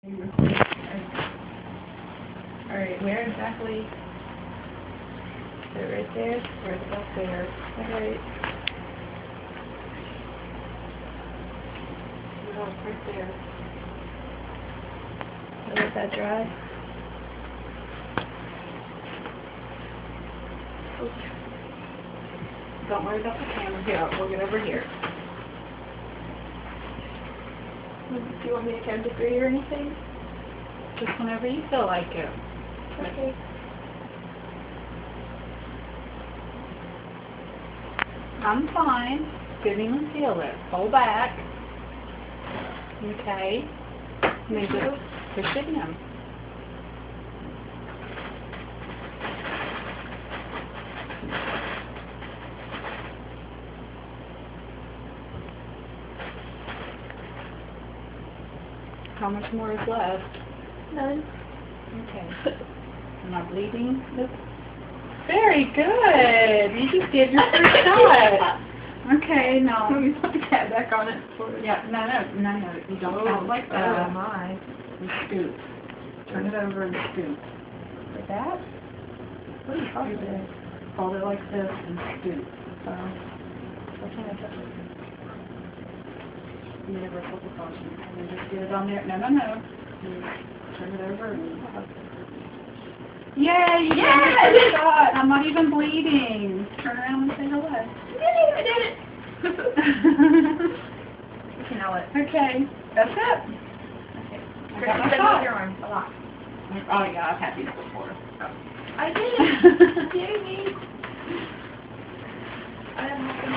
Alright, where exactly? Is it right there? Or is it up there? Alright. No, it's right there. Let that dry. Okay. Don't worry about the camera. Here, we'll get over here. Do you want me to count to 3 or anything? Just whenever you feel like it. Okay. I'm fine. Didn't even feel it. Pull back. Okay. And then just push it in. How much more is left? None. Okay. Am I bleeding? Nope. Very good. You just did your first shot. Okay, now. Let me put the cat back on it. Yeah, no. You don't hold it like that. Oh my. And scoop. Turn it over and scoop. Like that. What are you talking about? Hold it like this and scoop. Why can't I touch it? Universal precaution. And then just get it on there. No. And turn it over and... Yay! You got your first shot. I'm not even bleeding. Turn around and say hello. I did it! Okay, now what? Okay. That's it. Okay. I got my Move shot. your arm a lot. Oh yeah, I've had these before. I did it! Yay me! I am happy.